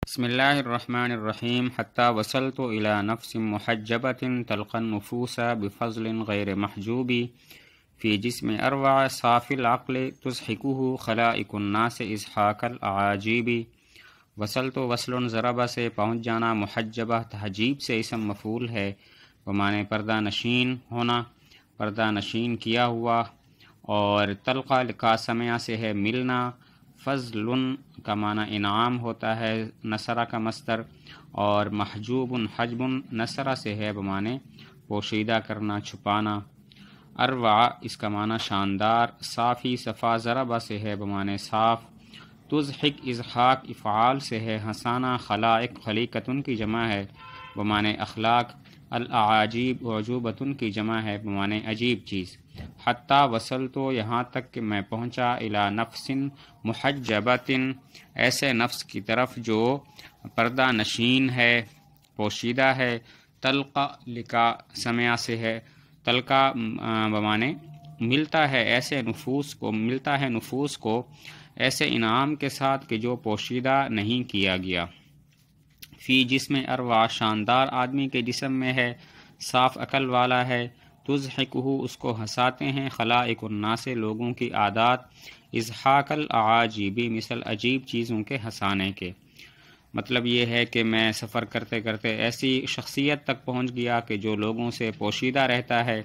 بسم اللہ الرحمن الرحیم حتی وصلت الى نفس محجبت تلقى النفوس بفضل غیر محجوب فی جسم اروع صافی العقل تضحکہ خلائق الناس اضحاک الاعاجیب۔ وصلت وصل ضربہ سے پہنچ جانا، محجبہ تحجیب سے اسم مفعول ہے، بمعنی پردہ نشین ہونا، پردہ نشین کیا ہوا، اور تلقى کا سمع سے ہے ملنا، فضل کا معنی انعام ہوتا ہے، نصرہ کا مصدر، اور محجوب حجب نصرہ سے ہے بمعنی پوشیدہ کرنا، چھپانا۔ اروع اس کا معنی شاندار، صافی صفا ضربہ سے ہے بمعنی صاف، تضحک اضحاک افعال سے ہے ہنسانا، خلائق خلیقتن کی جمع ہے بمعنی اخلاق، الاعاجیب عجوبتن کی جمع ہے بمعنی عجیب چیز۔ حتی وصل تو یہاں تک کہ میں پہنچا، الی نفس محجبت ایسے نفس کی طرف جو پردہ نشین ہے، پوشیدہ ہے، تلقا لکا سمع سے ہے، تلقا بمعنی ملتا ہے ایسے نفوس کو، ملتا ہے نفوس کو ایسے انعام کے ساتھ کہ جو پوشیدہ نہیں کیا گیا۔ فی جسم اروا شاندار آدمی کے جسم میں ہے، صاف عقل والا ہے، تضحکہ اس کو ہنساتے ہیں، خلائق الناس لوگوں کی عادات، اضحاک الاعاجیبی مثل عجیب چیزوں کے ہنسانے کے۔ مطلب یہ ہے کہ میں سفر کرتے کرتے ایسی شخصیت تک پہنچ گیا کہ جو لوگوں سے پوشیدہ رہتا ہے،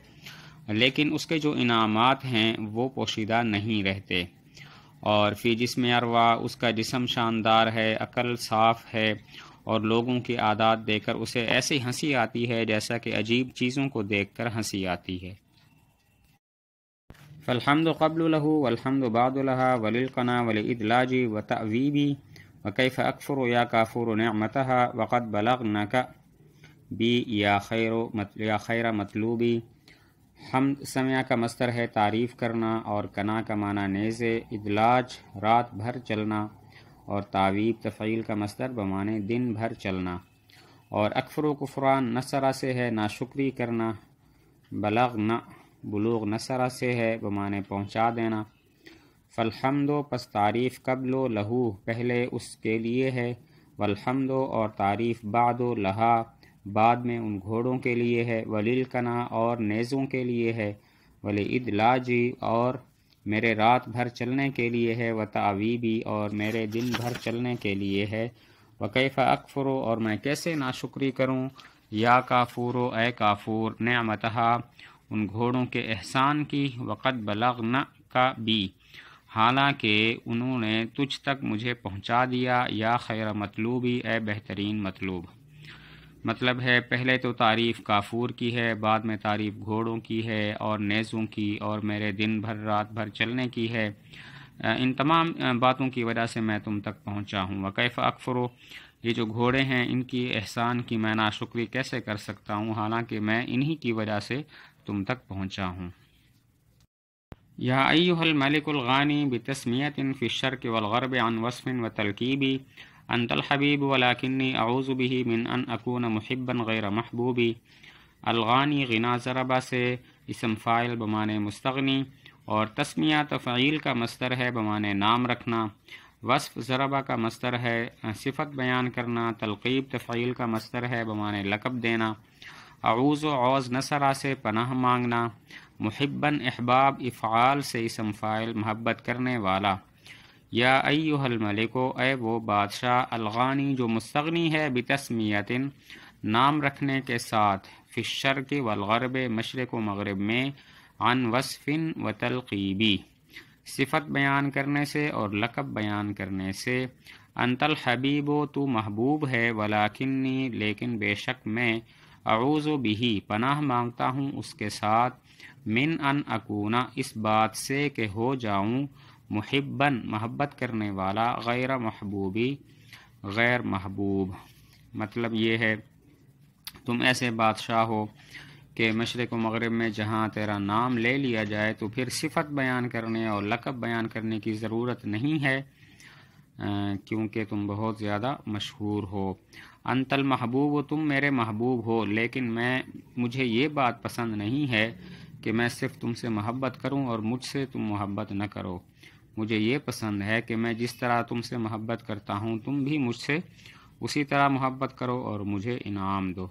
لیکن اس کے جو انعامات ہیں وہ پوشیدہ نہیں رہتے۔ اور فی جسم اروا اس کا جسم شاندار ہے، عقل صاف ہے، اور لوگوں کی عادات دیکھ کر اسے ایسی ہنسی آتی ہے جیسا کہ عجیب چیزوں کو دیکھ کر ہنسی آتی ہے۔ فالحمد قبل له والحمد بعد لها وللقنا ولإدلاج وتأویبی وکیف اکفر یا کافور نعمتها وقد بلغنک بی یا خیر مطلوبی۔ حمد سمع کا مصدر ہے تعریف کرنا، اور کنا کا معنی نیزے، ادلاج رات بھر چلنا، اور تعویب تفعیل کا مصدر بمعنی دن بھر چلنا، اور اکفر و کفران نصرہ سے ہے ناشکری کرنا، بلغنا بلوغ نصرہ سے ہے بمعنی پہنچا دینا۔ فالحمد پس تعریف قبل و لہو پہلے اس کے لیے ہے، والحمد اور تعریف بعد و لہا بعد میں ان گھوڑوں کے لیے ہے، وللقنا اور نیزوں کے لیے ہے، ولادلاجی اور میرے رات بھر چلنے کے لیے ہے، وتعویبی اور میرے دن بھر چلنے کے لیے ہے، وکیف اکفرو اور میں کیسے ناشکری کروں، یا کافورو اے کافور، نعمتہا ان گھوڑوں کے احسان کی، وقد بلغنا کا بھی حالانکہ انہوں نے تجھ تک مجھے پہنچا دیا، یا خیر مطلوبی اے بہترین مطلوب۔ مطلب ہے پہلے تو تعریف کافور کی ہے، بعد میں تعریف گھوڑوں کی ہے اور نیزوں کی، اور میرے دن بھر رات بھر چلنے کی ہے۔ ان تمام باتوں کی وجہ سے میں تم تک پہنچا ہوں۔ وکیف اکفرو یہ جو گھوڑے ہیں ان کی احسان کی میں ناشکری کیسے کر سکتا ہوں، حالانکہ میں انہی کی وجہ سے تم تک پہنچا ہوں۔ یا ایھا الملک الغانی بتسمیۃ فی الشرق والغرب عن وصف وتلکیب انت الحبیب ولکنی اعوذ به من ان اکون محبا غیر محبوبی۔ الغانی غنا ضربہ سے اسم فاعل بمعنی مستغنی، اور تسمیہ تفعیل کا مصدر ہے بمعنی نام رکھنا، وصف ضربہ کا مصدر ہے صفت بیان کرنا، تلقیب تفعیل کا مصدر ہے بمعنی لقب دینا، اعوذ عوذ نصرہ سے پناہ مانگنا، محباً احباب افعال سے اسم فاعل محبت کرنے والا۔ یا ایھا الملک اے وہ بادشاہ، الغانی جو مستغنی ہے، بتسمیۃ نام رکھنے کے ساتھ، فی الشرق والغرب مشرق و مغرب میں، عن وصف و تلقیبی صفت بیان کرنے سے اور لقب بیان کرنے سے، انت الحبیب تو محبوب ہے، ولکنی لیکن بے شک میں، اعوذ بہ پناہ مانگتا ہوں اس کے ساتھ، من ان اکونا اس بات سے کہ ہو جاؤں، محباً محبت کرنے والا، غیر محبوبی غیر محبوب۔ مطلب یہ ہے تم ایسے بادشاہ ہو کہ مشرق و مغرب میں جہاں تیرا نام لے لیا جائے تو پھر صفت بیان کرنے اور لقب بیان کرنے کی ضرورت نہیں ہے، کیونکہ تم بہت زیادہ مشہور ہو۔ انت المحبوب تم میرے محبوب ہو، لیکن مجھے یہ بات پسند نہیں ہے کہ میں صرف تم سے محبت کروں اور مجھ سے تم محبت نہ کرو۔ مجھے یہ پسند ہے کہ میں جس طرح تم سے محبت کرتا ہوں تم بھی مجھ سے اسی طرح محبت کرو اور مجھے انعام دو۔